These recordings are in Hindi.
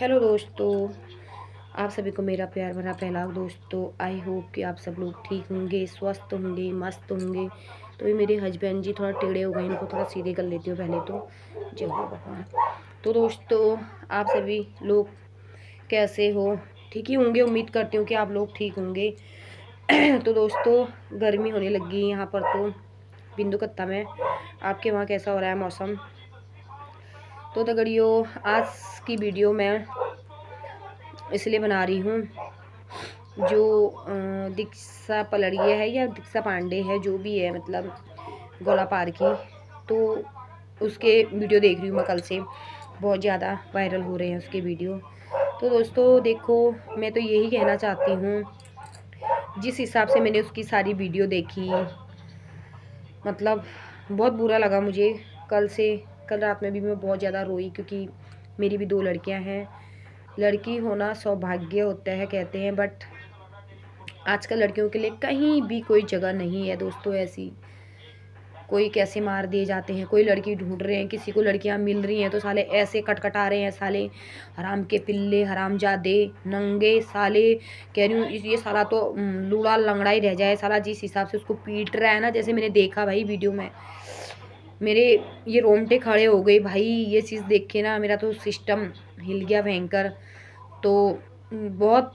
हेलो दोस्तों, आप सभी को मेरा प्यार भरा पहला दोस्तों। आई होप कि आप सब लोग ठीक होंगे, स्वस्थ होंगे, मस्त होंगे। तो ये मेरे हस्बैंड जी थोड़ा टेढ़े हो गए, इनको थोड़ा सीधे कर लेती हूँ पहले तो। जय हो भगवान। तो दोस्तों, आप सभी लोग कैसे हो? ठीक ही होंगे, उम्मीद करती हूँ कि आप लोग ठीक होंगे। तो दोस्तों, गर्मी होने लगी यहाँ पर तो बिंदु कत्ता में। आपके वहाँ कैसा हो रहा है मौसम? तो दगड़ियों, आज की वीडियो मैं इसलिए बना रही हूँ, जो दीक्षा पलड़िए है या दीक्षा पांडे है, जो भी है, मतलब गोला पार की, तो उसके वीडियो देख रही हूँ मैं कल से। बहुत ज़्यादा वायरल हो रहे हैं उसके वीडियो। तो दोस्तों देखो, मैं तो यही कहना चाहती हूँ, जिस हिसाब से मैंने उसकी सारी वीडियो देखी, मतलब बहुत बुरा लगा मुझे कल से। कल रात में भी मैं बहुत ज़्यादा रोई, क्योंकि मेरी भी दो लड़कियां हैं। लड़की होना सौभाग्य होता है कहते हैं, बट आजकल लड़कियों के लिए कहीं भी कोई जगह नहीं है दोस्तों ऐसी। कोई कैसे मार दिए जाते हैं, कोई लड़की ढूंढ रहे हैं, किसी को लड़कियां मिल रही हैं तो साले ऐसे कटकटा रहे हैं, साले हराम के पिल्ले, हरामजादे, नंगे साले। कह रही हूँ ये साला तो लूड़ा लंगड़ा ही रह जाए साला, जिस हिसाब से उसको पीट रहा है ना, जैसे मैंने देखा भाई वीडियो में, मेरे ये रोंगटे खड़े हो गए भाई। ये चीज़ देख के ना मेरा तो सिस्टम हिल गया भयंकर। तो बहुत,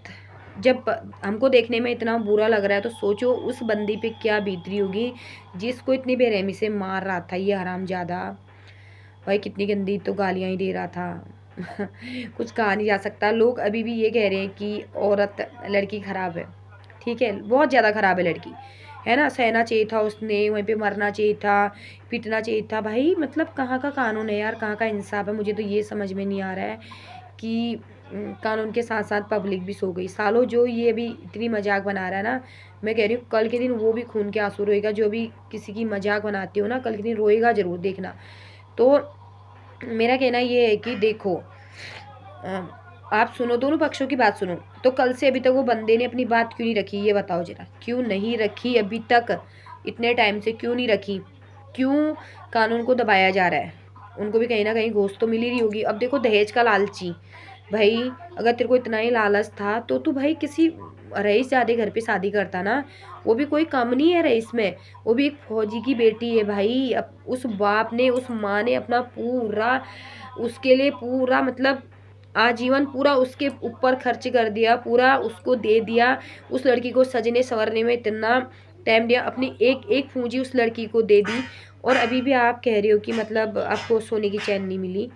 जब हमको देखने में इतना बुरा लग रहा है तो सोचो उस बंदी पे क्या बीत रही होगी, जिसको इतनी बेरहमी से मार रहा था ये हरामजादा। भाई कितनी गंदी तो गालियां ही दे रहा था। कुछ कहा नहीं जा सकता। लोग अभी भी ये कह रहे हैं कि औरत, लड़की खराब है। ठीक है, बहुत ज़्यादा खराब है लड़की, है ना। सहना चाहिए था उसने, वहीं पे मरना चाहिए था, पीटना चाहिए था भाई। मतलब कहाँ का कानून है यार, कहाँ का इंसाफ है? मुझे तो ये समझ में नहीं आ रहा है कि कानून के साथ साथ पब्लिक भी सो गई। सालों जो ये भी इतनी मजाक बना रहा है ना, मैं कह रही हूँ कल के दिन वो भी खून के आंसू रोएगा। जो भी किसी की मजाक बनाती हो ना, कल के दिन रोएगा जरूर, देखना। तो मेरा कहना ये है कि देखो, आप सुनो, दोनों पक्षों की बात सुनो। तो कल से अभी तक वो बंदे ने अपनी बात क्यों नहीं रखी, ये बताओ जरा। क्यों नहीं रखी अभी तक? इतने टाइम से क्यों नहीं रखी? क्यों कानून को दबाया जा रहा है? उनको भी कहीं ना कहीं घोष तो मिल ही रही होगी। अब देखो, दहेज का लालची भाई, अगर तेरे को इतना ही लालच था तो तू भाई किसी रईस ज़्यादा घर पे शादी करता ना। वो भी कोई कम नहीं है रईस में, वो भी एक फौजी की बेटी है भाई। अब उस बाप ने, उस माँ ने अपना पूरा उसके लिए पूरा, मतलब आजीवन पूरा उसके ऊपर खर्च कर दिया, पूरा उसको दे दिया। उस लड़की को सजने संवरने में इतना टाइम दिया, अपनी एक एक पूंजी उस लड़की को दे दी। और अभी भी आप कह रहे हो कि मतलब आपको सोने की चैन नहीं मिली।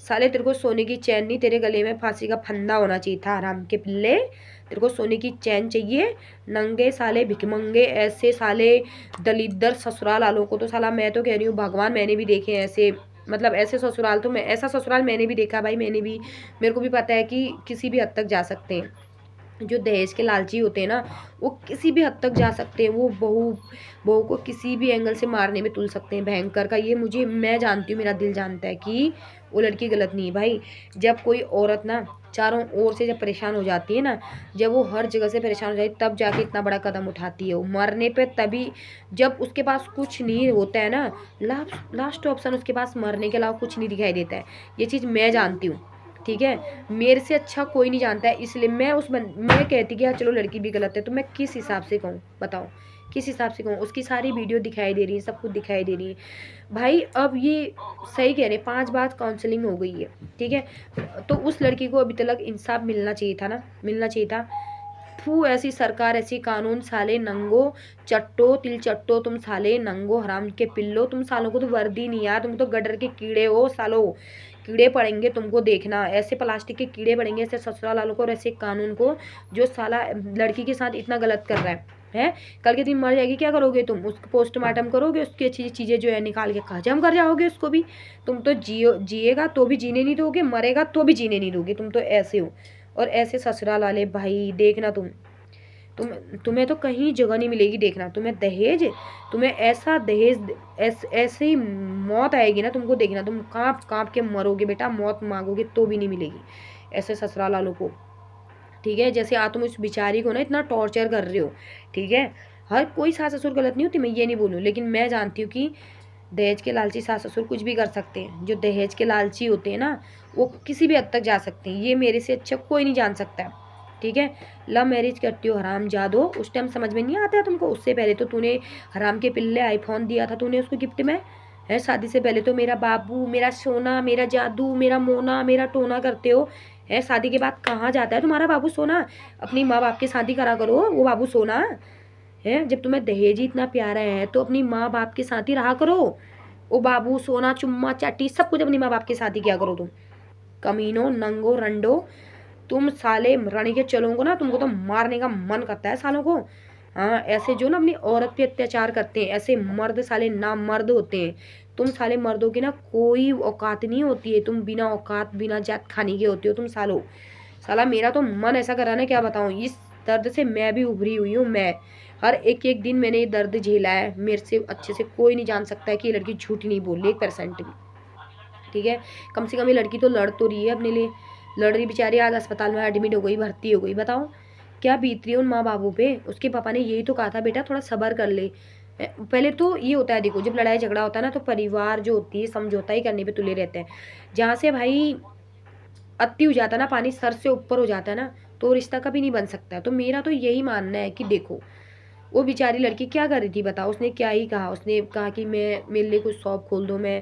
साले तेरे को सोने की चैन नहीं, तेरे गले में फांसी का फंदा होना चाहिए था हराम के पिल्ले। तेरे को सोने की चैन चाहिए? नंगे साले भिखमंगे, ऐसे साले दलिद्दर ससुराल वालों को तो साला, मैं तो कह रही हूँ भगवान, मैंने भी देखे हैं ऐसे, मतलब ऐसे ससुराल तो मैं, ऐसा ससुराल मैंने भी देखा भाई। मैंने भी, मेरे को भी पता है कि किसी भी हद तक जा सकते हैं। जो दहेज के लालची होते हैं ना, वो किसी भी हद तक जा सकते हैं। वो बहू बहू को किसी भी एंगल से मारने में तुल सकते हैं भयंकर का। ये मुझे, मैं जानती हूँ, मेरा दिल जानता है कि वो लड़की गलत नहीं है भाई। जब कोई औरत ना चारों ओर से जब परेशान हो जाती है ना, जब वो हर जगह से परेशान हो जाती है, तब जाके इतना बड़ा कदम उठाती है वो मरने पे। तभी जब उसके पास कुछ नहीं होता है ना, लास्ट ऑप्शन उसके पास मरने के अलावा कुछ नहीं दिखाई देता है। ये चीज़ मैं जानती हूँ, ठीक है। मेरे से अच्छा कोई नहीं जानता है, इसलिए मैं मैं कहती कि यार चलो लड़की भी गलत है, तो मैं किस हिसाब से कहूँ बताओ? किस हिसाब से कहूँ? उसकी सारी वीडियो दिखाई दे रही है, सब कुछ दिखाई दे रही है भाई। अब ये सही कह रहे, 5 बार काउंसलिंग हो गई है, ठीक है। तो उस लड़की को अभी तक इंसाफ मिलना चाहिए था ना, मिलना चाहिए था। फू, ऐसी सरकार, ऐसी कानून, साले नंगो चट्टो तिल चट्टो, तुम साले नंगो हराम के पिल्लो। तुम सालों को तो वर्दी नहीं यार, तुम तो गडर के कीड़े हो सालो। कीड़े पड़ेंगे तुमको, देखना। ऐसे प्लास्टिक के कीड़े पड़ेंगे ऐसे ससुराल वालों को और ऐसे कानून को, जो साला लड़की के साथ इतना गलत कर रहा है। कल के दिन मर जाएगी, क्या करोगे तुम? उसको पोस्टमार्टम करोगे, उसकी अच्छी चीज़ें जो है निकाल के हजम कर जाओगे उसको भी। तुम तो जिएगा तो भी जीने नहीं दोगे, मरेगा तो भी जीने नहीं दोगे। तुम तो ऐसे हो। और ऐसे ससुराल वाले भाई, देखना तुम तुम्हें तो कहीं जगह नहीं मिलेगी। देखना, तुम्हें दहेज, तुम्हें ऐसा दहेज, ऐसे ही मौत आएगी ना तुमको, देखना। तुम कांप कांप के मरोगे बेटा, मौत मांगोगे तो भी नहीं मिलेगी ऐसे ससुराल वालों को, ठीक है। जैसे तुम उस बेचारी को ना इतना टॉर्चर कर रहे हो, ठीक है। हर कोई सास ससुर गलत नहीं होती, मैं ये नहीं बोलूँ, लेकिन मैं जानती हूँ कि दहेज के लालची सास ससुर कुछ भी कर सकते हैं। जो दहेज के लालची होते हैं ना, वो किसी भी हद तक जा सकते हैं। ये मेरे से अच्छा कोई नहीं जान सकता है, ठीक है। लव मैरिज करती हो हराम जादो, उस टाइम समझ में नहीं आता है तुमको। उससे पहले तो तूने हराम के पिल्ले आईफोन दिया था तूने उसको गिफ्ट में, है। शादी से पहले तो मेरा बाबू, मेरा सोना, मेरा जादू, मेरा मोना, मेरा टोना करते हो, है। शादी के बाद कहाँ जाता है तुम्हारा बाबू सोना? अपनी माँ बाप की शादी करा करो, वो बाबू सोना है। जब तुम्हें दहेज ही इतना प्यारा है तो अपनी माँ बाप के साथ ही रहा करो। वो बाबू सोना, चुम्मा चाटी सब कुछ अपनी माँ बाप के साथ ही किया करो तुम। कमीनो, नंगो, रंडो, तुम साले रणी के चलोगे ना, तुमको तो मारने का मन करता है सालों को। हाँ, ऐसे जो ना अपनी औरत पे अत्याचार करते हैं, ऐसे मर्द साले ना मर्द होते हैं। तुम साले मर्दों की ना कोई औकात नहीं होती है। तुम बिना औकात, बिना जात खाने के होते हो तुम सालों। साला मेरा तो मन ऐसा करा ना, क्या बताऊं। इस दर्द से मैं भी उभरी हुई हूँ। मैं हर एक एक दिन मैंने ये दर्द झेला है। मेरे से अच्छे से कोई नहीं जान सकता है कि ये लड़की झूठी नहीं बोल रही 1% भी, ठीक है। कम से कम ये लड़की तो लड़ तो रही है अपने लिए। लड़ रही बेचारी, आज अस्पताल में एडमिट हो गई, भर्ती हो गई। बताओ क्या बीत रही है उन माँ बाबू पे। उसके पापा ने यही तो कहा था, बेटा थोड़ा सब्र कर ले। पहले तो ये होता है, देखो जब लड़ाई झगड़ा होता है ना, तो परिवार जो होती है समझौता ही करने पे तुले रहते हैं। जहाँ से भाई अति हो जाता है ना, पानी सर से ऊपर हो जाता है ना, तो रिश्ता कभी नहीं बन सकता। तो मेरा तो यही मानना है कि देखो वो बेचारी लड़की क्या कर रही थी बताओ। उसने क्या ही कहा, उसने कहा कि मैं मेरे लिए कुछ शॉप खोल दो, मैं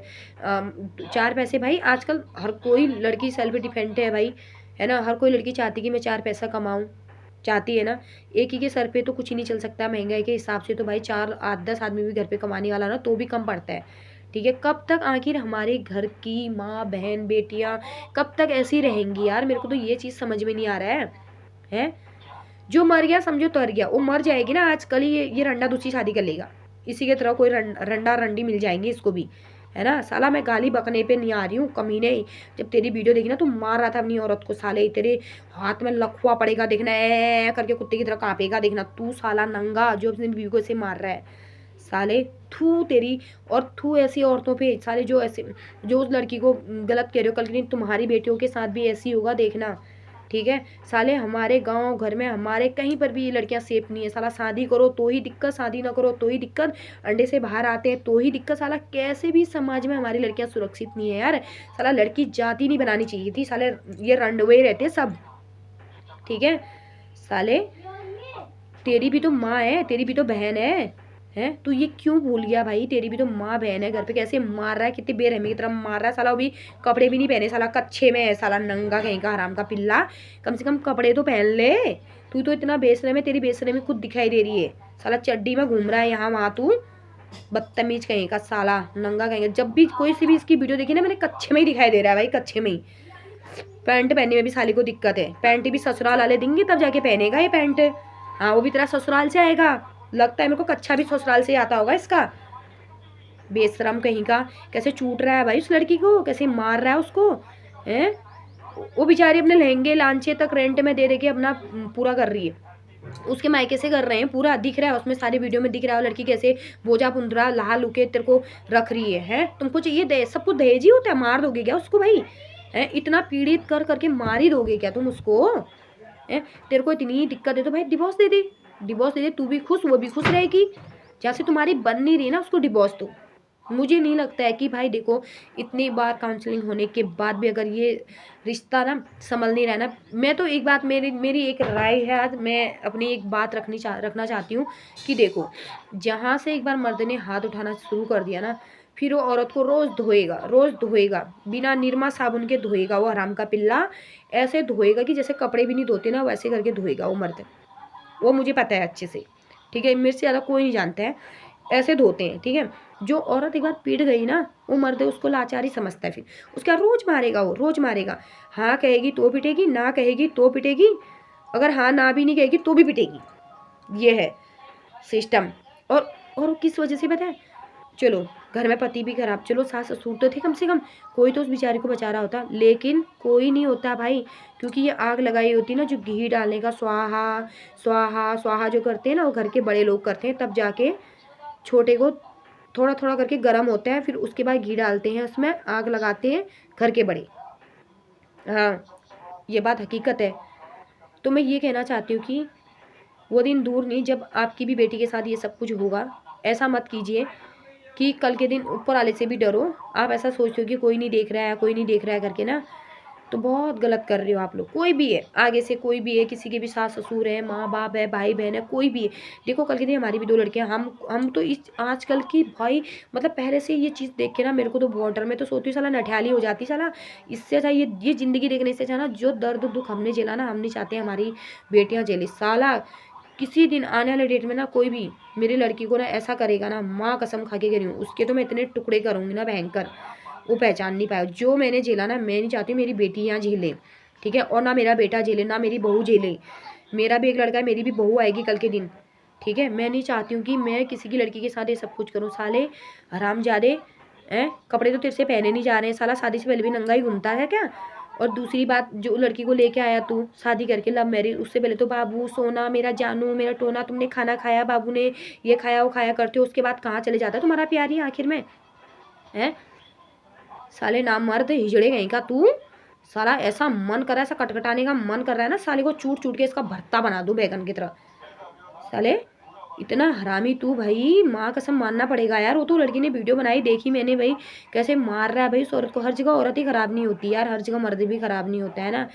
चार पैसे। भाई आजकल हर कोई लड़की सेल्फ डिपेंडेंट है भाई, है ना। हर कोई लड़की चाहती कि मैं चार पैसा कमाऊं, चाहती है ना। एक ही के सर पे तो कुछ ही नहीं चल सकता। महंगाई के हिसाब से तो भाई 4 8 10 आदमी भी घर पे कमाने वाला ना तो भी कम पड़ता है, ठीक है। कब तक आखिर हमारे घर की माँ बहन बेटियां कब तक ऐसी रहेंगी यार। मेरे को तो ये चीज़ समझ में नहीं आ रहा है। जो मर गया समझो तर गया, वो मर जाएगी ना। आजकल ये रंडा दूसरी शादी कर लेगा, इसी के तरह कोई रंडा रंडी मिल जाएंगे इसको भी, है ना। साला मैं गाली बकने पे नहीं आ रही हूँ कमीने। जब तेरी वीडियो देखी ना, तू मार रहा था अपनी औरत को, साले तेरे हाथ में लखुआ पड़ेगा देखना, ए करके कुत्ते की तरह कांपेगा देखना। तू साला नंगा जो अपनी बीवी को ऐसे मार रहा है, साले थू तेरी। और थू ऐसी औरतों पे साले, जो ऐसे जो उस लड़की को गलत कह रहे हो, कल के दिन तुम्हारी बेटियों के साथ भी ऐसी होगा देखना, ठीक है। साले हमारे गांव घर में हमारे कहीं पर भी ये लड़कियां सेफ नहीं है। साला शादी करो तो ही दिक्कत, शादी ना करो तो ही दिक्कत, अंडे से बाहर आते हैं तो ही दिक्कत। साला कैसे भी समाज में हमारी लड़कियां सुरक्षित नहीं है यार। साला लड़की जाति नहीं बनानी चाहिए थी। साले ये रंडवे रहते सब, ठीक है। साले तेरी भी तो माँ है, तेरी भी तो बहन है तू ये क्यों भूल गया भाई। तेरी भी तो माँ बहन है। घर पे कैसे मार रहा है, कितनी बेरहमी की तरह मार रहा है साला। अभी कपड़े भी नहीं पहने, साला कच्छे में है, साला नंगा कहीं का हराम का पिल्ला। कम से कम कपड़े तो पहन ले। तू तो इतना बेसरे में, तेरी बेसरे में खुद दिखाई दे रही है। साला चड्डी में घूम रहा है यहाँ वहाँ तू, बदतमीज कहीं का साला नंगा कहीं का। जब भी कोई सी भी इसकी वीडियो देखी ना, मैंने कच्छे में ही दिखाई दे रहा है भाई, कच्छे में ही। पैंट पहनने में भी साली को दिक्कत है। पैंट भी ससुराल वाले देंगे तब जाके पहनेगा ये पैंट। हाँ, वो भी तेरा ससुराल से आएगा। लगता है मेरे को कच्छा भी ससुराल से आता होगा इसका। बेशरम कहीं का, कैसे चूट रहा है भाई उस लड़की को, कैसे मार रहा है उसको, हैं। वो बेचारी अपने लहंगे लांचे तक रेंट में दे के अपना पूरा कर रही है। उसके मायके से कर रहे हैं, पूरा दिख रहा है उसमें, सारी वीडियो में दिख रहा है लड़की कैसे बोझा पुंदरा लहा लुके तेरे को रख रही है। तुमको चाहिए दे, सब कुछ दहेज ही होता है। मार दोगे क्या उसको भाई, है। इतना पीड़ित कर करके मार ही दोगे क्या तुम उसको, है। तेरे को इतनी दिक्कत है तो भाई डिवोर्स दे दे, डिवोर्स दे दे। तू भी खुश, वो भी खुश रहेगी। जहाँ से तुम्हारी बन नहीं रही ना, उसको डिवोर्स दो। मुझे नहीं लगता है कि भाई देखो, इतनी बार काउंसलिंग होने के बाद भी अगर ये रिश्ता ना संभल नहीं रहा ना। मैं तो एक बात, मेरी मेरी एक राय है, आज मैं अपनी एक बात रखना चाहती हूँ कि देखो, जहाँ से एक बार मर्द ने हाथ उठाना शुरू कर दिया ना, फिर वो औरत को रोज़ धोएगा, बिना निरमा साबुन के धोएगा। वो हराम का पिल्ला ऐसे धोएगा कि जैसे कपड़े भी नहीं धोते ना, वैसे करके धोएगा वो मर्द। वो मुझे पता है अच्छे से, ठीक है। मेरे से ज़्यादा कोई नहीं जानता है, ऐसे धोते हैं, ठीक है। जो औरत एक बार पीट गई ना, वो मर्द उसको लाचारी समझता है। फिर उसका रोज मारेगा, वो रोज मारेगा। हाँ कहेगी तो पिटेगी, ना कहेगी तो पिटेगी, अगर हाँ ना भी नहीं कहेगी तो भी पिटेगी। ये है सिस्टम। और वो किस वजह से पता है, चलो घर में पति भी खराब, चलो सास ससुर तो थे कम से कम, कोई तो उस बेचारी को बचा रहा होता, लेकिन कोई नहीं होता भाई। क्योंकि ये आग लगाई होती ना, जो घी डालने का स्वाहा स्वाहा स्वाहा जो करते हैं ना, वो घर के बड़े लोग करते हैं। तब जाके छोटे को थोड़ा थोड़ा करके गर्म होता है, फिर उसके बाद घी डालते हैं उसमें, आग लगाते हैं घर के बड़े। हाँ, ये बात हकीकत है। तो मैं ये कहना चाहती हूँ कि वो दिन दूर नहीं जब आपकी भी बेटी के साथ ये सब कुछ होगा। ऐसा मत कीजिए कि कल के दिन ऊपर वाले से भी डरो। आप ऐसा सोचते हो कि कोई नहीं देख रहा है, कोई नहीं देख रहा है करके ना, तो बहुत गलत कर रहे हो आप लोग। कोई भी है, आगे से कोई भी है, किसी के भी सास ससुर है, माँ बाप है, भाई बहन है, कोई भी है। देखो कल के दिन हमारी भी 2 लड़कियां, हम तो इस आजकल की भाई, मतलब पहले से ये चीज़ देख के ना मेरे को तो बहुत डर, मैं तो सोचती हूँ साला नठियाली हो जाती साला। इससे अच्छा ये ज़िंदगी देखने से अच्छा ना, जो दर्द दुख हमने झेला ना, हम नहीं चाहते हमारी बेटियां झेले साला। किसी दिन आने वाले डेट में ना कोई भी मेरी लड़की को ना ऐसा करेगा ना, माँ कसम खा के कह रही हूँ, उसके तो मैं इतने टुकड़े करूँगी ना भयंकर, वो पहचान नहीं पाया। जो मैंने झेला ना, मैं नहीं चाहती मेरी बेटी यहाँ झेले, ठीक है, और ना मेरा बेटा झेले, ना मेरी बहू झेले। मेरा भी एक लड़का है, मेरी भी बहू आएगी कल के दिन, ठीक है। मैं नहीं चाहती हूँ कि मैं किसी की लड़की के साथ ये सब कुछ करूँ। साले हरामजादे हैं, कपड़े तो तेरे से पहने नहीं जा रहे हैं साला, शादी से पहले भी नंगा ही घूमता है क्या। और दूसरी बात, जो लड़की को लेके आया तू शादी करके लव मैरिज, उससे पहले तो बाबू सोना मेरा जानू मेरा टोना, तुमने खाना खाया, बाबू ने ये खाया वो खाया करते हो, उसके बाद कहाँ चले जाता है तुम्हारा प्यार ही आखिर में है। साले नाम मर्द हिजड़े गई का तू साला। ऐसा मन कर रहा है, ऐसा कटकटाने का मन कर रहा है ना, साले को चूट चूट के इसका भरता बना दूं बैगन की तरह। साले इतना हरामी तू भाई, माँ कसम मानना पड़ेगा यार। वो तो लड़की ने वीडियो बनाई, देखी मैंने भाई, कैसे मार रहा है भाई उस औरत को। हर जगह औरत ही खराब नहीं होती यार, हर जगह मर्द भी खराब नहीं होता है ना।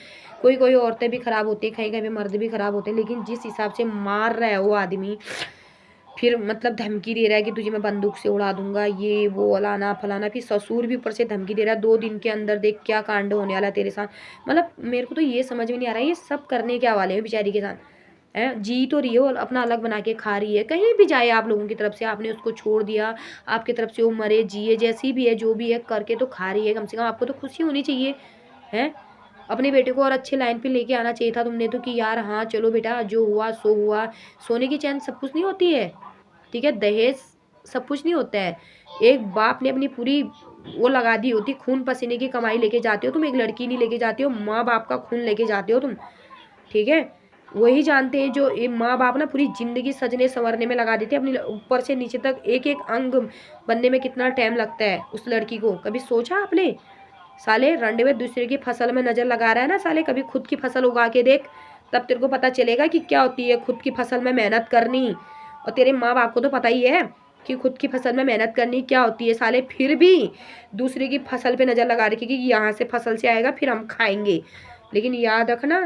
कोई कोई औरतें भी खराब होती है, कहीं कहीं पे मर्द भी खराब होते हैं, लेकिन जिस हिसाब से मार रहा है वो आदमी, फिर मतलब धमकी दे रहा है कि तुझे मैं बंदूक से उड़ा दूंगा, ये वो अलाना फलाना, फिर ससुर भी ऊपर से धमकी दे रहा है 2 दिन के अंदर देख क्या कांड होने वाला है तेरे साथ। मतलब मेरे को तो ये समझ में नहीं आ रहा है, ये सब करने क्या वाले हैं बेचारी के साथ है। जी तो रही है वो, अपना अलग बना के खा रही है, कहीं भी जाए आप लोगों की तरफ से, आपने उसको छोड़ दिया, आपकी तरफ से वो मरे जिए जैसी भी है, जो भी है करके तो खा रही है। कम से कम आपको तो खुशी होनी चाहिए है। अपने बेटे को और अच्छे लाइन पे लेके आना चाहिए था तुमने तो, कि यार हाँ चलो बेटा जो हुआ सो हुआ। सोने की चैन सब कुछ नहीं होती है, ठीक है, दहेज सब कुछ नहीं होता है। एक बाप ने अपनी पूरी वो लगा दी होती, खून पसीने की कमाई लेके जाते हो तुम, एक लड़की नहीं लेके जाते हो, माँ बाप का खून लेके जाते हो तुम, ठीक है। वही जानते हैं जो ये माँ बाप ना पूरी जिंदगी सजने संवरने में लगा देते हैं अपनी, ऊपर से नीचे तक एक एक अंग बनने में कितना टाइम लगता है उस लड़की को, कभी सोचा आपने। साले रंडे में दूसरे की फसल में नजर लगा रहा है ना साले, कभी खुद की फसल उगा के देख, तब तेरे को पता चलेगा कि क्या होती है खुद की फसल में मेहनत करनी। और तेरे माँ बाप को तो पता ही है कि खुद की फसल में मेहनत करनी क्या होती है साले, फिर भी दूसरे की फसल पे नजर लगा रखी कि यहाँ से फसल से आएगा फिर हम खाएंगे। लेकिन याद रखना,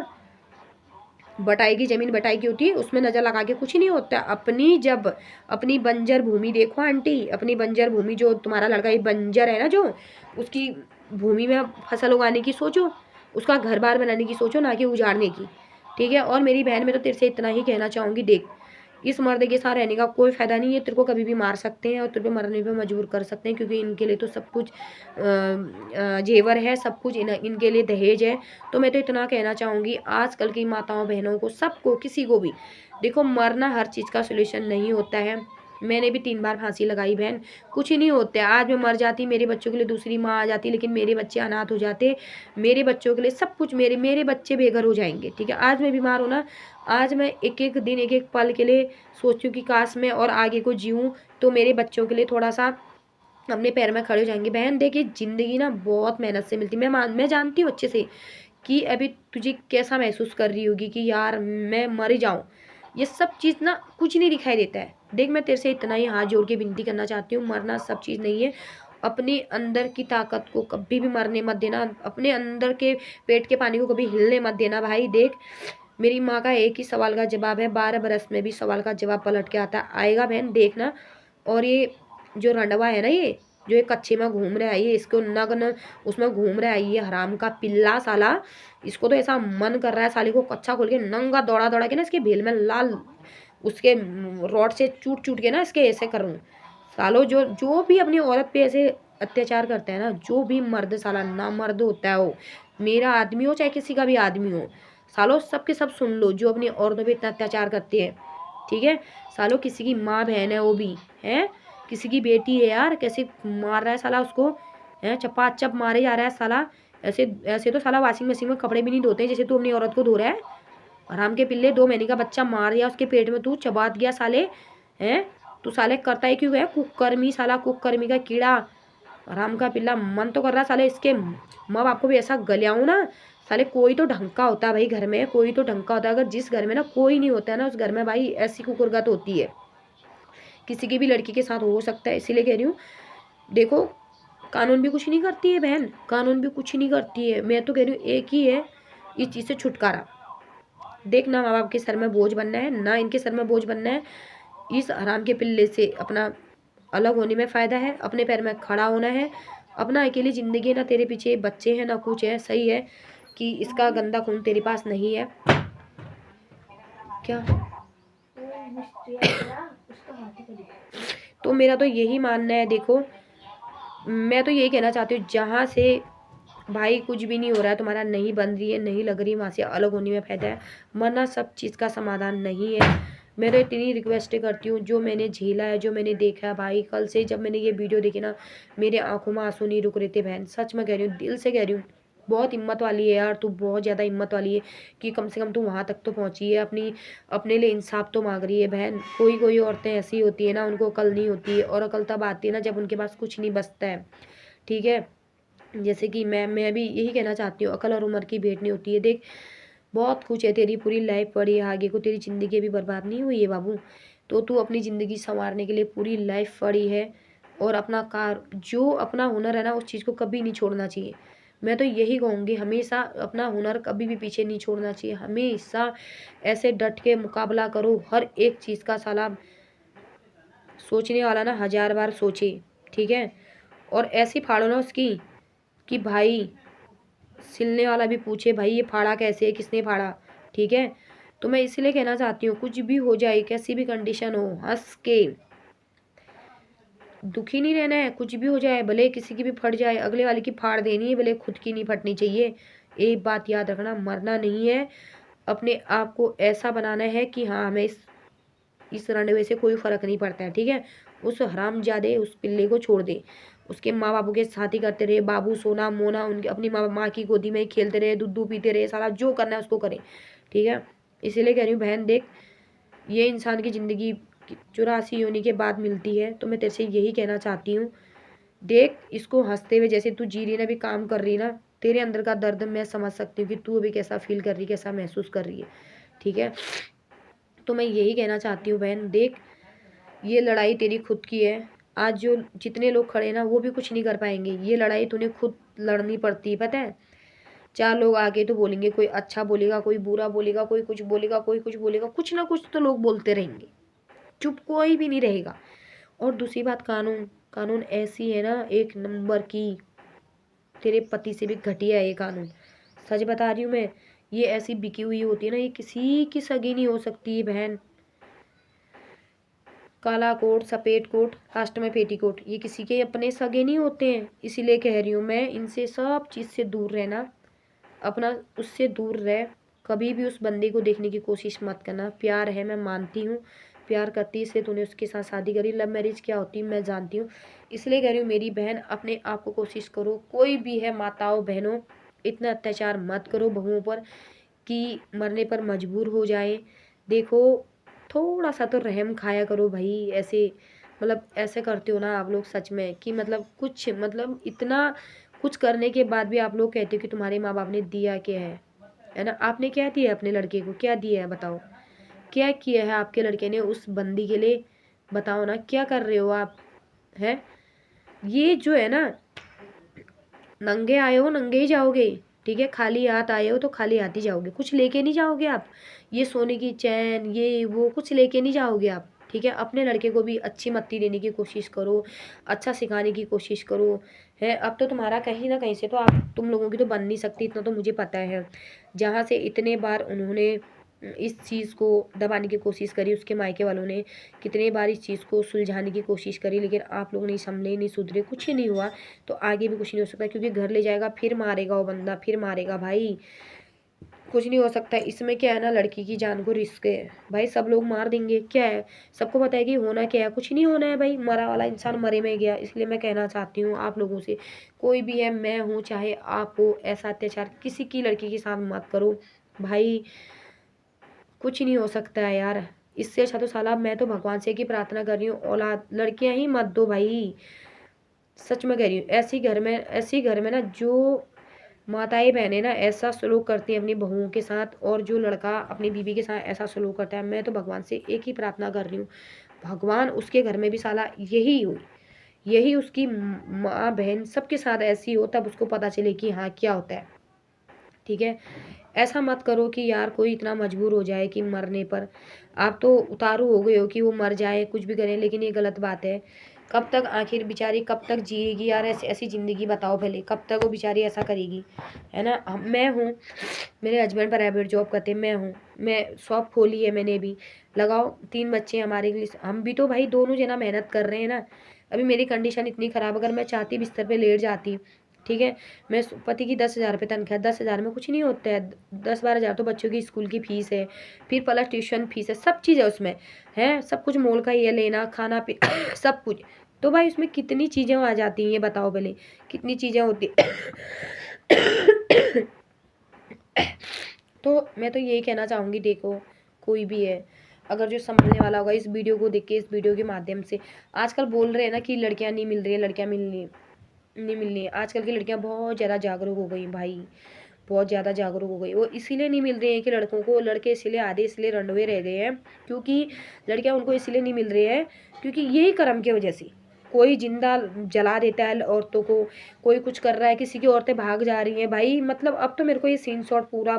बटाई की जमीन बटाई की होती है, उसमें नजर लगा के कुछ नहीं होता। अपनी जब अपनी बंजर भूमि देखो आंटी, अपनी बंजर भूमि, जो तुम्हारा लड़का ये बंजर है ना, जो उसकी भूमि में फसल उगाने की सोचो, उसका घर बार बनाने की सोचो, ना कि उजाड़ने की, ठीक है। और मेरी बहन, में तो तेरे से इतना ही कहना चाहूँगी, देख इस मर्द के साथ रहने का कोई फायदा नहीं है, तेरे को कभी भी मार सकते हैं और तेरे पे मरने पे मजबूर कर सकते हैं, क्योंकि इनके लिए तो सब कुछ जेवर है, सब कुछ इनके लिए दहेज है। तो मैं तो इतना कहना चाहूँगी आजकल की माताओं बहनों को, सबको, किसी को भी, देखो मरना हर चीज़ का सोल्यूशन नहीं होता है। मैंने भी 3 बार फांसी लगाई बहन, कुछ ही नहीं होता। आज मैं मर जाती, मेरे बच्चों के लिए दूसरी माँ आ जाती, लेकिन मेरे बच्चे अनाथ हो जाते, मेरे बच्चों के लिए सब कुछ, मेरे मेरे बच्चे बेघर हो जाएंगे, ठीक है। आज मैं बीमार हूँ ना, आज मैं एक एक दिन एक एक पल के लिए सोचती हूँ कि काश मैं और आगे को जीऊँ, तो मेरे बच्चों के लिए थोड़ा सा अपने पैर में खड़े हो जाएंगे। बहन देखिए ज़िंदगी ना बहुत मेहनत से मिलती है, मैं जानती हूँ अच्छे से कि अभी तुझे कैसा महसूस कर रही होगी कि यार मैं मर ही जाऊँ। ये सब चीज़ ना कुछ नहीं दिखाई देता है। देख मैं तेरे से इतना ही हाथ जोड़ के विनती करना चाहती हूँ, मरना सब चीज़ नहीं है। अपने अंदर की ताकत को कभी भी मरने मत देना, अपने अंदर के पेट के पानी को कभी हिलने मत देना भाई। देख मेरी माँ का एक ही सवाल का जवाब है, 12 बरस में भी सवाल का जवाब पलट के आता आएगा बहन, देखना। और ये जो रंडवा है ना, ये जो एक कच्चे में घूम रहा है, ये इसको नग्न उसमें घूम रहा है, ये हराम का पिल्ला साला। इसको तो ऐसा मन कर रहा है साले को कच्चा खोल के नंगा दौड़ा दौड़ा के ना इसके भेल में लाल उसके रॉड से चूट चूट के ना इसके ऐसे करूँ। सालो जो जो भी अपनी औरत पे ऐसे अत्याचार करता है ना, जो भी मर्द साला ना मर्द होता है वो, मेरा आदमी हो चाहे किसी का भी आदमी हो, सालो सबके सब सुन लो जो अपनी औरतों पे इतना अत्याचार करते हैं, ठीक है। सालो किसी की माँ बहन है वो भी है, किसी की बेटी है यार, कैसे मार रहा है साला उसको, है चपाचप मारे जा रहा है साला। ऐसे ऐसे तो साला वॉशिंग मशीन में कपड़े भी नहीं धोते जैसे तू अपनी औरत को धो रहा है। आराम के पिल्ले, 2 महीने का बच्चा मार दिया उसके पेट में, तू चबात गया साले, हैं तू साले करता है क्यों है कुकर्मी साला, कुकर्मी का कीड़ा, आराम का पिल्ला। मन तो कर रहा साले इसके माँ बाप को भी ऐसा गलियाऊं ना साले। कोई तो ढंग का होता है भाई घर में, कोई तो ढंग का होता है। अगर जिस घर में ना कोई नहीं होता है ना, उस घर में भाई ऐसी कुकुरगत होती है किसी की भी लड़की के साथ हो सकता है, इसीलिए कह रही हूँ। देखो कानून भी कुछ नहीं करती है बहन, कानून भी कुछ नहीं करती है। मैं तो कह रही हूँ एक ही है इस चीज़ से छुटकारा। देख ना माँ बाप के सर में बोझ बनना है, ना इनके सर में बोझ बनना है। इस हराम के पिल्ले से अपना अलग होने में फ़ायदा है, अपने पैर में खड़ा होना है, अपना अकेली ज़िंदगी है। ना तेरे पीछे बच्चे हैं ना कुछ है। सही है कि इसका गंदा खून तेरे पास नहीं है। क्या तो मेरा तो यही मानना है। देखो मैं तो यही कहना चाहती हूँ, जहाँ से भाई कुछ भी नहीं हो रहा है, तुम्हारा नहीं बन रही है, नहीं लग रही, वहाँ से अलग होने में फ़ायदा है, वरना सब चीज़ का समाधान नहीं है। मैं तो इतनी रिक्वेस्ट करती हूँ, जो मैंने झेला है, जो मैंने देखा है भाई, कल से जब मैंने ये वीडियो देखी ना, मेरे आंखों में आंसू नहीं रुक रहे थे बहन। सच में कह रही हूँ, दिल से कह रही हूँ। बहुत हिम्मत वाली है यार तू, बहुत ज़्यादा हिम्मत वाली है कि कम से कम तू वहाँ तक तो पहुँची है, अपनी अपने लिए इंसाफ तो मांग रही है बहन। कोई कोई औरतें ऐसी होती है ना, उनको अकल नहीं होती है, और अकल तब आती है ना जब उनके पास कुछ नहीं बचता है। ठीक है, जैसे कि मैं भी यही कहना चाहती हूँ, अकल और उम्र की भेंट नहीं होती है। देख बहुत कुछ है, तेरी पूरी लाइफ पड़ी है आगे को, तेरी ज़िंदगी भी बर्बाद नहीं हुई है बाबू। तो तू अपनी ज़िंदगी संवारने के लिए पूरी लाइफ पड़ी है, और अपना कार जो अपना हुनर है ना, उस चीज़ को कभी नहीं छोड़ना चाहिए। मैं तो यही कहूँगी, हमेशा अपना हुनर कभी भी पीछे नहीं छोड़ना चाहिए। हमेशा ऐसे डट के मुकाबला करो हर एक चीज़ का। साला सोचने वाला ना 1000 बार सोचे, ठीक है। और ऐसी फाड़ो ना उसकी कि भाई सिलने वाला भी पूछे भाई ये फाड़ा कैसे है, किसने फाड़ा। ठीक है, तो मैं इसलिए कहना चाहती हूँ, कुछ भी हो जाए, कैसी भी कंडीशन हो, हंस के दुखी नहीं रहना है। कुछ भी हो जाए, भले किसी की भी फट जाए, अगले वाले की फाड़ देनी है, भले खुद की नहीं फटनी चाहिए। एक बात याद रखना, मरना नहीं है, अपने आप को ऐसा बनाना है कि हाँ हमें इस रनवे से कोई फर्क नहीं पड़ता है। ठीक है, उस हरामजादे उस पिल्ले को छोड़ दे। उसके माँ बापू के साथ ही करते रहे, बाबू सोना मोना, उनके अपनी माँ की गोदी में ही खेलते रहे, दूध पीते रहे, सारा जो करना है उसको करें। ठीक है, इसीलिए कह रही हूँ बहन, देख ये इंसान की ज़िंदगी 84 योनि के बाद मिलती है, तो मैं तेरे से यही कहना चाहती हूँ, देख इसको हंसते हुए, जैसे तू जी रही ना, भी काम कर रही ना, तेरे अंदर का दर्द मैं समझ सकती हूँ कि तू अभी कैसा फील कर रही, कैसा महसूस कर रही है। ठीक है, तो मैं यही कहना चाहती हूँ बहन, देख ये लड़ाई तेरी खुद की है। आज जो जितने लोग खड़े हैं ना, वो भी कुछ नहीं कर पाएंगे। ये लड़ाई तूने खुद लड़नी पड़ती है, पता है। 4 लोग आगे तो बोलेंगे, कोई अच्छा बोलेगा, कोई बुरा बोलेगा, कोई कुछ बोलेगा, कोई कुछ बोलेगा, कुछ ना कुछ तो लोग बोलते रहेंगे, चुप कोई भी नहीं रहेगा। और दूसरी बात, कानून कानून ऐसी है ना, एक नंबर की, तेरे पति से भी घटिया है ये कानून। सच बता रही हूँ मैं, ये ऐसी बिकी हुई होती है ना, ये किसी की सगी नहीं हो सकती है बहन। काला कोट, सफ़ेद कोट, लास्ट में पेटीकोट, ये किसी के अपने सगे नहीं होते हैं। इसीलिए कह रही हूँ मैं, इनसे सब चीज़ से दूर रहना, अपना उससे दूर रह। कभी भी उस बंदे को देखने की कोशिश मत करना। प्यार है, मैं मानती हूँ, प्यार करती इसलिए तूने उसके साथ शादी करी। लव मैरिज क्या होती है मैं जानती हूँ, इसलिए कह रही हूँ मेरी बहन, अपने आप को कोशिश करो। कोई भी है माताओं बहनों, इतना अत्याचार मत करो बहुओं पर कि मरने पर मजबूर हो जाए। देखो थोड़ा सा तो रहम खाया करो भाई। ऐसे मतलब ऐसे करते हो ना आप लोग सच में कि मतलब कुछ मतलब इतना कुछ करने के बाद भी आप लोग कहते हो कि तुम्हारे माँ बाप ने दिया क्या है ना। आपने क्या दिया है अपने लड़के को, क्या दिया है बताओ, क्या किया है आपके लड़के ने उस बंदी के लिए, बताओ ना, क्या कर रहे हो आप, हैं। ये जो है ना, नंगे आए हो नंगे ही जाओगे। ठीक है, खाली हाथ आए हो तो खाली हाथ ही जाओगे, कुछ लेके नहीं जाओगे आप। ये सोने की चैन ये वो कुछ लेके नहीं जाओगे आप। ठीक है, अपने लड़के को भी अच्छी मत्ती देने की कोशिश करो, अच्छा सिखाने की कोशिश करो। है अब तो तुम्हारा कहीं ना कहीं से तो आप तुम लोगों की तो बन नहीं सकती, इतना तो मुझे पता है। जहाँ से इतने बार उन्होंने इस चीज़ को दबाने की कोशिश करी, उसके मायके वालों ने कितने बार इस चीज़ को सुलझाने की कोशिश करी, लेकिन आप लोग नहीं संभले, नहीं सुधरे, कुछ ही नहीं हुआ। तो आगे भी कुछ नहीं हो सकता, क्योंकि घर ले जाएगा फिर मारेगा वो बंदा, फिर मारेगा भाई। कुछ नहीं हो सकता। इसमें क्या है ना, लड़की की जान को रिस्क है भाई, सब लोग मार देंगे, क्या है, सबको पता है कि होना क्या है, कुछ नहीं होना है भाई। मरा वाला इंसान मरे में गया। इसलिए मैं कहना चाहती हूँ आप लोगों से, कोई भी है, मैं हूँ चाहे आप हो, ऐसा अत्याचार किसी की लड़की के साथ मत करो भाई। कुछ नहीं हो सकता है यार। इससे अच्छा तो साला मैं तो भगवान से की प्रार्थना कर रही हूँ, औलाद लड़कियां ही मत दो भाई। सच में कह रही हूँ, ऐसी घर में ना जो माताएं बहनें ना ऐसा सलूक करती हैं अपनी बहुओं के साथ, और जो लड़का अपनी बीवी के साथ ऐसा सलूक करता है, मैं तो भगवान से एक ही प्रार्थना कर रही हूँ, भगवान उसके घर में भी साला यही हुई, यही उसकी माँ बहन सबके साथ ऐसी हो, तब उसको पता चले कि हाँ क्या होता है। ठीक है, ऐसा मत करो कि यार कोई इतना मजबूर हो जाए कि मरने पर। आप तो उतारू हो गए हो कि वो मर जाए कुछ भी करें, लेकिन ये गलत बात है। कब तक आखिर बेचारी कब तक जिएगी यार, ऐसी ऐसी ज़िंदगी बताओ पहले, कब तक वो बेचारी ऐसा करेगी, है ना। मैं हूँ, मेरे हस्बैंड प्राइवेट जॉब करते हैं, मैं हूँ, मैं शॉप खोली है मैंने भी, लगाओ 3 बच्चे हमारे लिए, हम भी तो भाई दोनों जना मेहनत कर रहे हैं ना। अभी मेरी कंडीशन इतनी ख़राब, अगर मैं चाहती बिस्तर पे लेट जाती, ठीक है, मैं पति की 10,000 रुपये तनख्वाह, 10,000 में कुछ नहीं होता है, 10-12 हज़ार तो बच्चों की स्कूल की फ़ीस है, फिर प्लस ट्यूशन फीस है, सब चीज़ है उसमें, है सब कुछ मोल का ही है, लेना खाना पी सब कुछ। तो भाई उसमें कितनी चीज़ें आ जाती हैं ये बताओ पहले, कितनी चीज़ें होती तो मैं तो यही कहना चाहूँगी, देखो कोई भी है, अगर जो संभलने वाला होगा इस वीडियो को देख के, इस वीडियो के माध्यम से, आजकल बोल रहे हैं ना कि लड़कियां नहीं मिल रही है, लड़कियां मिलनी नहीं मिलनी है। आजकल की लड़कियां बहुत ज़्यादा जागरूक हो गई भाई, बहुत ज़्यादा जागरूक हो गई। वो इसीलिए नहीं मिल रही हैं कि लड़कों को, लड़के इसलिए आधे इसलिए रंडवे रह गए हैं, क्योंकि लड़कियां उनको इसलिए नहीं मिल रही है क्योंकि यही कर्म की वजह से, कोई जिंदा जला देता है औरतों को, कोई कुछ कर रहा है, किसी की औरतें भाग जा रही हैं भाई। मतलब अब तो मेरे को ये सीन शॉट पूरा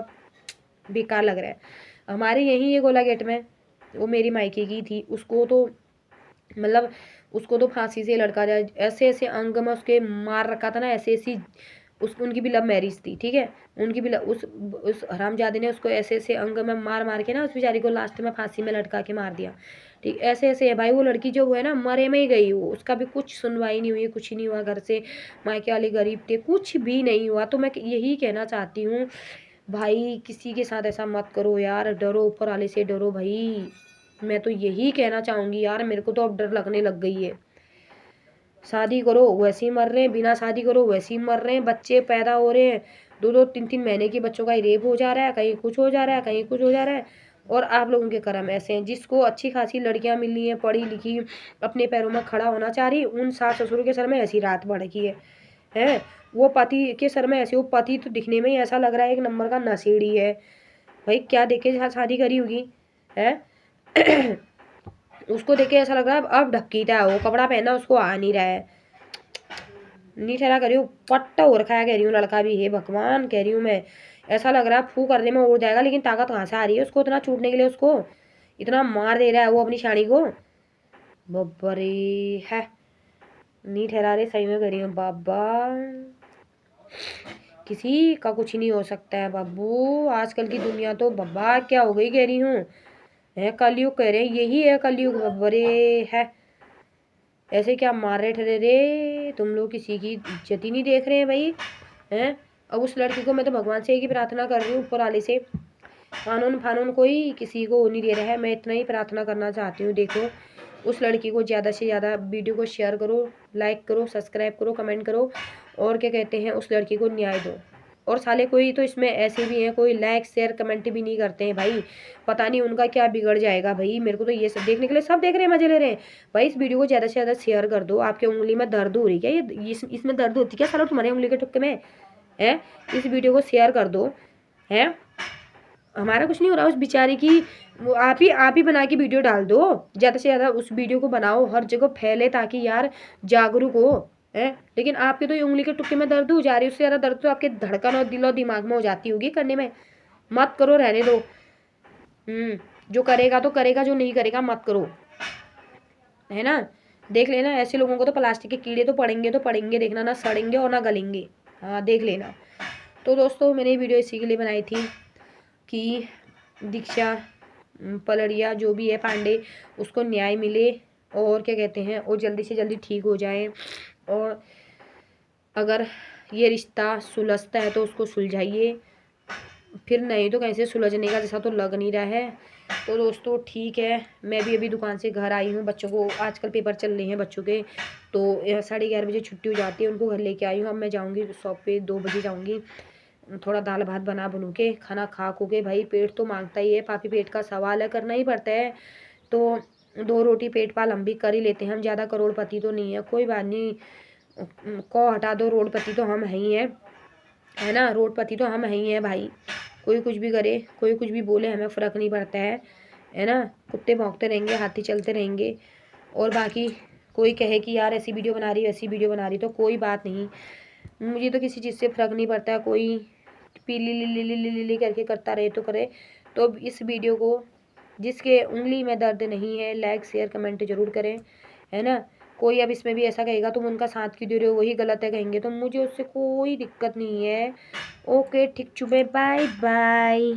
बेकार लग रहा है। हमारे यहीं ये गोला गेट में, वो मेरी मायके की थी, उसको तो मतलब उसको तो फांसी से लड़का जाए, ऐसे ऐसे अंग में उसके मार रखा था ना, ऐसे ऐसी उस उनकी भी लव मैरिज थी, ठीक है, उनकी भी उस हरामजादे ने उसको ऐसे ऐसे अंग में मार मार के ना उस बेचारी को लास्ट में फांसी में लटका के मार दिया। ठीक, ऐसे ऐसे है भाई। वो लड़की जो है ना मरे में ही गई, वो उसका भी कुछ सुनवाई नहीं हुई, कुछ नहीं हुआ, घर से मायके वाले गरीब थे, कुछ भी नहीं हुआ। तो मैं यही कहना चाहती हूँ भाई, किसी के साथ ऐसा मत करो यार, डरो ऊपर वाले से, डरो भाई। मैं तो यही कहना चाहूँगी यार, मेरे को तो अब डर लगने लग गई है। शादी करो वैसे ही मर रहे हैं, बिना शादी करो वैसे ही मर रहे हैं, बच्चे पैदा हो रहे हैं, 2-2 3-3 महीने के बच्चों का ही रेप हो जा रहा है, कहीं कुछ हो जा रहा है, कहीं कुछ हो जा रहा है। और आप लोगों के कर्म ऐसे हैं, जिसको अच्छी खासी लड़कियां मिली हैं, पढ़ी लिखी, अपने पैरों में खड़ा होना चाह रही, उन सास ससुर के सर में ऐसी रात भड़की है। वो पति के सर में ऐसे, वो पति तो दिखने में ही ऐसा लग रहा है एक नंबर का नशेड़ी है भाई, क्या देखे शादी करी होगी है। उसको देख के ऐसा लग रहा है अब ढक्कीता है, वो कपड़ा पहना उसको आ नहीं रहा है, नहीं ठहरा कह रही हूँ, पट्टा हो रखा है कह रही हूँ, लड़का भी है भगवान कह रही हूँ मैं। ऐसा लग रहा है फू करने में उड़ जाएगा, लेकिन ताकत कहाँ से आ रही है उसको इतना छूटने के लिए, उसको इतना मार दे रहा है वो अपनी शानी को। बब्बरे है, नहीं ठहरा रहे, सही में कह रही हूँ बाबा, किसी का कुछ नहीं हो सकता है बाबू। आजकल की दुनिया तो बाबा क्या हो गई कह रही हूँ, है कलयुग कह रहे हैं, यही है कलयुग बब्बरे है। ऐसे क्या मार रहे ठहरे रे, तुम लोग किसी की इज्जत ही नहीं देख रहे हैं भाई, हैं। अब उस लड़की को मैं तो भगवान से एक ही प्रार्थना कर रही हूँ, ऊपर वाले से, कानून फानून कोई किसी को नहीं दे रहा है, मैं इतना ही प्रार्थना करना चाहती हूँ। देखो उस लड़की को ज़्यादा से ज़्यादा वीडियो को शेयर करो, लाइक करो, सब्सक्राइब करो, कमेंट करो, और क्या कहते हैं उस लड़की को न्याय दो। और साले कोई तो इसमें ऐसे भी हैं, कोई लाइक शेयर कमेंट भी नहीं करते हैं भाई, पता नहीं उनका क्या बिगड़ जाएगा भाई। मेरे को तो ये सब देखने के लिए सब देख रहे हैं, मजे ले रहे हैं भाई। इस वीडियो को ज़्यादा से ज़्यादा शेयर कर दो। आपकी उंगली में दर्द हो रही क्या, ये इसमें दर्द होती क्या सालों तुम्हारी उंगली के टुक्के में है। इस वीडियो को शेयर कर दो, है हमारा कुछ नहीं हो रहा, उस बेचारी की वो आप ही बना के वीडियो डाल दो, ज़्यादा से ज़्यादा उस वीडियो को बनाओ, हर जगह फैले, ताकि यार जागरूक हो, है। लेकिन आपके तो ये उंगली के टुक्के में दर्द हो जा रही है, उससे ज़्यादा दर्द तो आपके धड़कन और दिल और दिमाग में हो जाती होगी करने में। मत करो, रहने दो। जो करेगा तो करेगा, जो नहीं करेगा मत करो, है ना। देख लेना ऐसे लोगों को तो प्लास्टिक के कीड़े तो पड़ेंगे, देखना ना सड़ेंगे और ना गलेंगे, हाँ देख लेना। तो दोस्तों मैंने ये वीडियो इसी के लिए बनाई थी कि दीक्षा पलड़िया जो भी है पांडे, उसको न्याय मिले, और क्या कहते हैं वो जल्दी से जल्दी ठीक हो जाए। और अगर ये रिश्ता सुलझता है तो उसको सुलझाइए, फिर नहीं तो कहीं से सुलझने का जैसा तो लग नहीं रहा है। तो दोस्तों ठीक है, मैं भी अभी दुकान से घर आई हूँ, बच्चों को आजकल पेपर चल रहे हैं बच्चों के, तो 11:30 बजे छुट्टी हो जाती है, उनको घर लेके आई हूँ। अब मैं जाऊँगी शॉप पे, 2 बजे जाऊँगी, थोड़ा दाल भात बना बनू के खाना खा खो के, भाई पेट तो मांगता ही है, पापी पेट का सवाल है, करना ही पड़ता है। तो 2 रोटी पेट पाल हम भी कर ही लेते हैं, हम ज़्यादा करोड़पति तो नहीं है, कोई बात नहीं, को हटा दो, रोडपति तो हम ही हैं, है ना, रोडपति तो हम ही हैं भाई। कोई कुछ भी करे, कोई कुछ भी बोले, हमें फ़र्क नहीं पड़ता है, है ना। कुत्ते भौंकते रहेंगे, हाथी चलते रहेंगे। और बाकी कोई कहे कि यार ऐसी वीडियो बना रही, वैसी वीडियो बना रही, तो कोई बात नहीं, मुझे तो किसी चीज़ से फ़र्क नहीं पड़ता। कोई पीली लिली लिली लिली करके करता रहे तो करे। तो इस वीडियो को जिसके उंगली में दर्द नहीं है, लाइक शेयर कमेंट जरूर करें, है ना। कोई अब इसमें भी ऐसा कहेगा तुम उनका साथ क्यों दे रहे हो, वही गलत है कहेंगे, तो मुझे उससे कोई दिक्कत नहीं है। ओके, ठीक चुबे, बाय बाय।